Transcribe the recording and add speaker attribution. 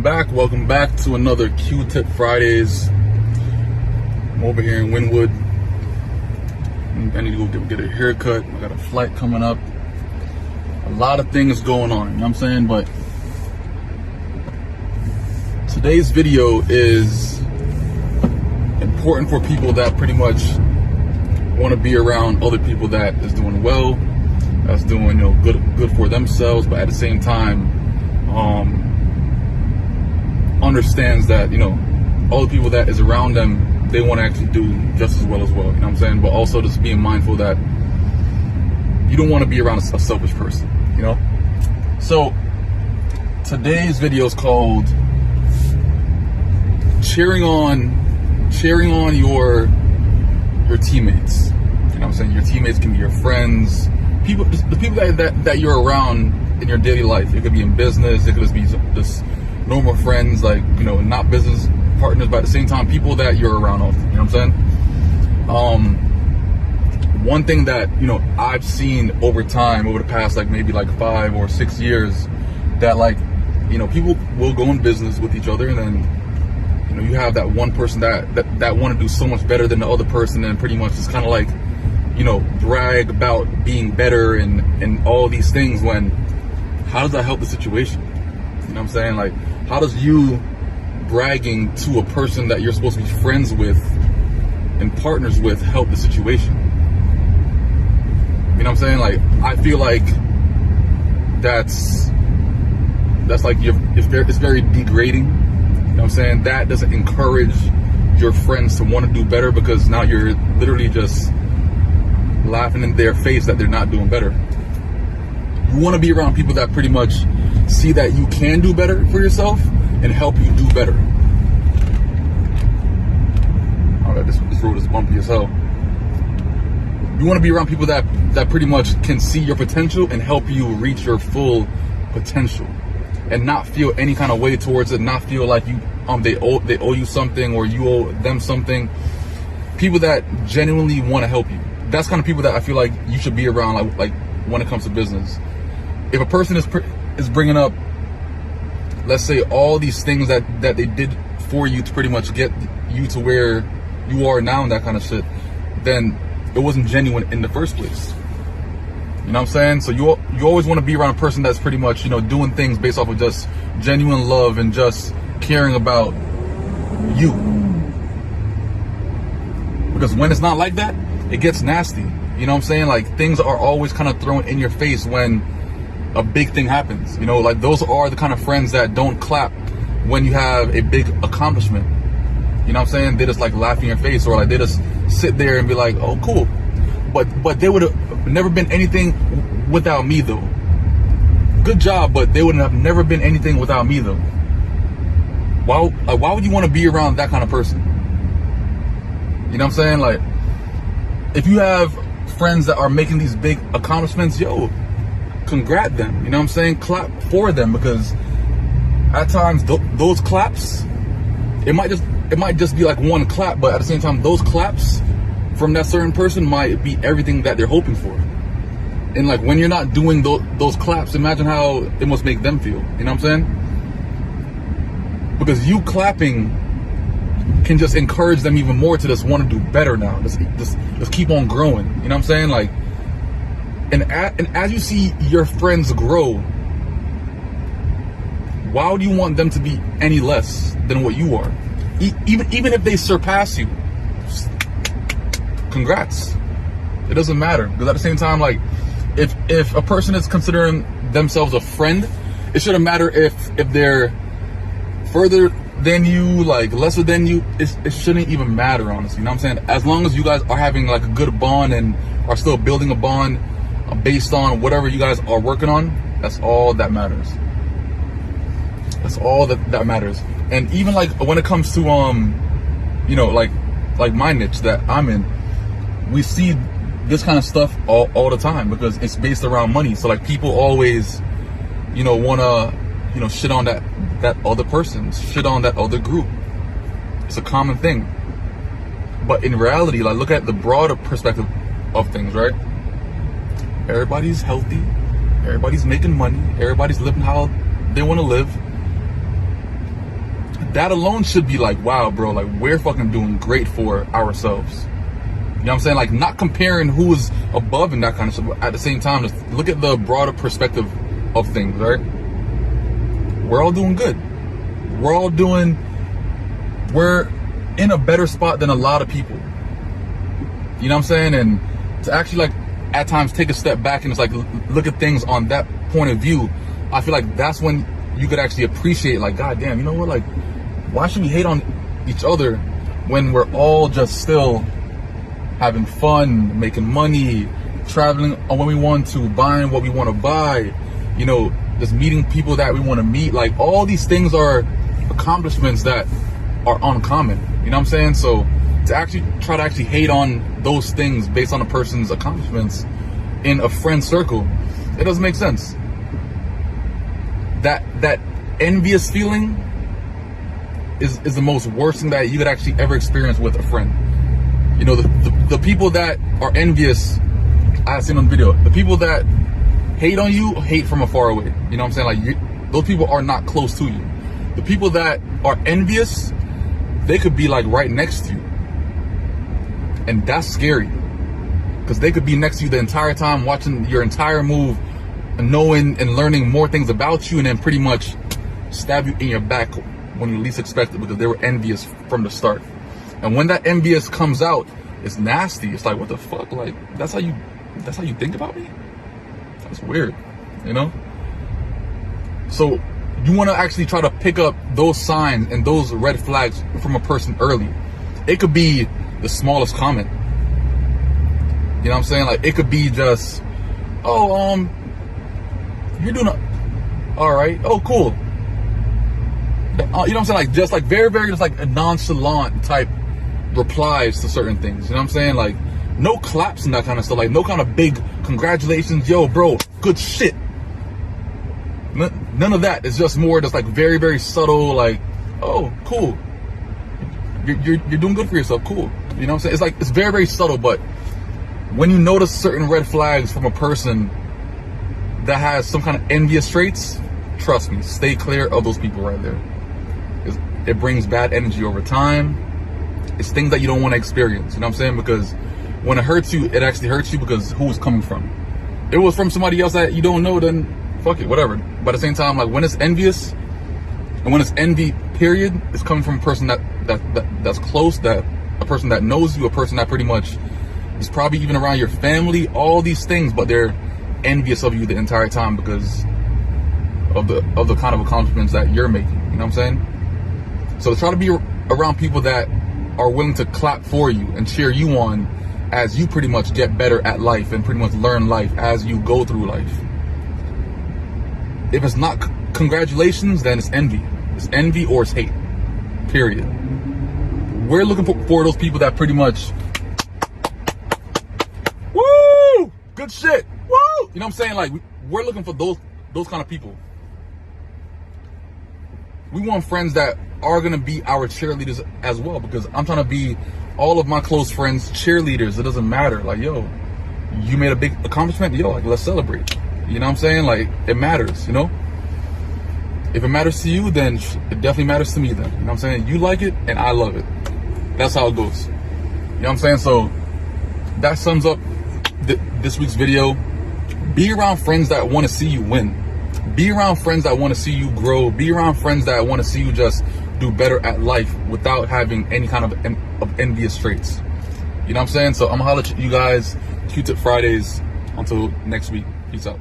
Speaker 1: Welcome back to another Q-Tip Fridays. I'm over here in Wynwood. I need to go get a haircut. I got a flight coming up. A lot of things going on, you know what I'm saying? But today's video is important for people that pretty much want to be around other people that is doing well, that's doing good for themselves, but at the same time understands that all the people that is around them, they want to actually do just as well, you know what I'm saying? But also just being mindful that you don't want to be around a selfish person, So today's video is called cheering on your teammates. You know what I'm saying? Your teammates can be your friends, the people that you're around in your daily life. It could be in business, it could just be just normal friends, like not business partners, but at the same time people that you're around often, you know what I'm saying? One thing that I've seen over time, over the past maybe 5 or 6 years, that people will go in business with each other, and then you have that one person that want to do so much better than the other person, and pretty much just kind of brag about being better and all these things, when how does that help the situation? You know what I'm saying? How does you bragging to a person that you're supposed to be friends with and partners with help the situation? You know what I'm saying? I feel like that's it's very degrading. You know what I'm saying? That doesn't encourage your friends to want to do better, because now you're literally just laughing in their face that they're not doing better. You want to be around people that pretty much see that you can do better for yourself and help you do better. Alright, this road is bumpy as hell. You want to be around people that pretty much can see your potential and help you reach your full potential, and not feel any kind of way towards it, not feel like they owe you something or you owe them something. People that genuinely want to help you. That's kind of people that I feel like you should be around, like when it comes to business. If a person is bringing up, let's say, all these things that they did for you to pretty much get you to where you are now and that kind of shit, then it wasn't genuine in the first place. You know what I'm saying? So you always want to be around a person that's pretty much doing things based off of just genuine love and just caring about you. Because when it's not like that, it gets nasty. You know what I'm saying? Things are always kind of thrown in your face when a big thing happens. Those are the kind of friends that don't clap when you have a big accomplishment. You know what I'm saying? They just laugh in your face, or they just sit there and be like, oh, cool. But they would have never been anything without me, though. Good job, but they would have never been anything without me, though. Why would you want to be around that kind of person? You know what I'm saying? If you have friends that are making these big accomplishments, congrat them. You know what I'm saying? Clap for them, because at times those claps, it might just be one clap, but at the same time, those claps from that certain person might be everything that they're hoping for. And when you're not doing those claps, imagine how it must make them feel. You know what I'm saying? Because you clapping can just encourage them even more to just want to do better now. Just keep on growing. You know what I'm saying? And as you see your friends grow, why would you want them to be any less than what you are? Even if they surpass you, congrats. It doesn't matter, because at the same time, if a person is considering themselves a friend, it shouldn't matter if they're further than you, lesser than you. It shouldn't even matter, honestly. You know what I'm saying? As long as you guys are having a good bond and are still building a bond based on whatever you guys are working on, that's all that matters. That's all that matters. And even when it comes to like my niche that I'm in, we see this kind of stuff all the time, because it's based around money. So people always wanna shit on that other person, shit on that other group. It's a common thing. But in reality, look at the broader perspective of things, right? Everybody's healthy, everybody's making money, everybody's living how they want to live. that alone should be like, wow, bro, like we're fucking doing great for ourselves. You know what I'm saying? Like, not comparing who is above and that kind of stuff, but at the same time, just look at the broader perspective of things, right? We're all doing good. We're in a better spot than a lot of people. You know what I'm saying? And to actually, like, at times take a step back and just like look at things on that point of view, I feel like that's when you could actually appreciate, like, God damn, you know what? Like, why should we hate on each other when we're all just still having fun, making money, traveling when we want to, buying what we want to buy, you know, just meeting people that we want to meet. Like, all these things are accomplishments that are uncommon. You know what I'm saying? So to actually try to actually hate on those things based on a person's accomplishments in a friend circle, it doesn't make sense. That envious feeling is the most worst thing that you could actually ever experience with a friend. You know, the people that are envious, I've seen on video, the people that hate on you, hate from afar away. You know what I'm saying? Like, those people are not close to you. The people that are envious, they could be like right next to you. And that's scary. Because they could be next to you the entire time, watching your entire move, and knowing and learning more things about you, and then pretty much stab you in your back when you least expect it, because they were envious from the start. And when that envious comes out, it's nasty. It's like, what the fuck? Like, that's how you think about me? That's weird, you know? So you want to actually try to pick up those signs and those red flags from a person early. It could be the smallest comment. You know what I'm saying? Like, it could be just, oh, you're doing all right. Oh, cool. You know what I'm saying? Like, just like very, very just like a nonchalant type replies to certain things. You know what I'm saying? Like, no claps and that kind of stuff. Like, no kind of big congratulations, yo, bro, good shit. None of that. It's just more just like very, very subtle, like, oh, cool. You're doing good for yourself. Cool. You know what I'm saying? It's like, it's very, very subtle, but when you notice certain red flags from a person that has some kind of envious traits, trust me, stay clear of those people right there. It brings bad energy over time. It's things that you don't want to experience. You know what I'm saying? Because when it hurts you, it actually hurts you because who it's coming from. If it was from somebody else that you don't know, then fuck it, whatever. But at the same time, like, when it's envious, and when it's envy, period, it's coming from a person that's close, that a person that knows you, a person that pretty much is probably even around your family, all these things, but they're envious of you the entire time because of the kind of accomplishments that you're making. You know what I'm saying? So try to be around people that are willing to clap for you and cheer you on as you pretty much get better at life and pretty much learn life as you go through life. If it's not congratulations, then it's envy. It's envy or it's hate. Period. We're looking for those people that pretty much, woo, good shit, woo. You know what I'm saying? Like, we're looking for those kind of people. We want friends that are gonna be our cheerleaders as well, because I'm trying to be all of my close friends cheerleaders. It doesn't matter. Like, yo, you made a big accomplishment, yo, like, let's celebrate. You know what I'm saying? Like, it matters, you know? If it matters to you, then it definitely matters to me then. You know what I'm saying? You like it, and I love it. That's how it goes. You know what I'm saying? So, that sums up this week's video. Be around friends that want to see you win. Be around friends that want to see you grow. Be around friends that want to see you just do better at life without having any kind of envious traits. You know what I'm saying? So, I'm going to holler at you guys. Q-Tip Fridays. Until next week. Peace out.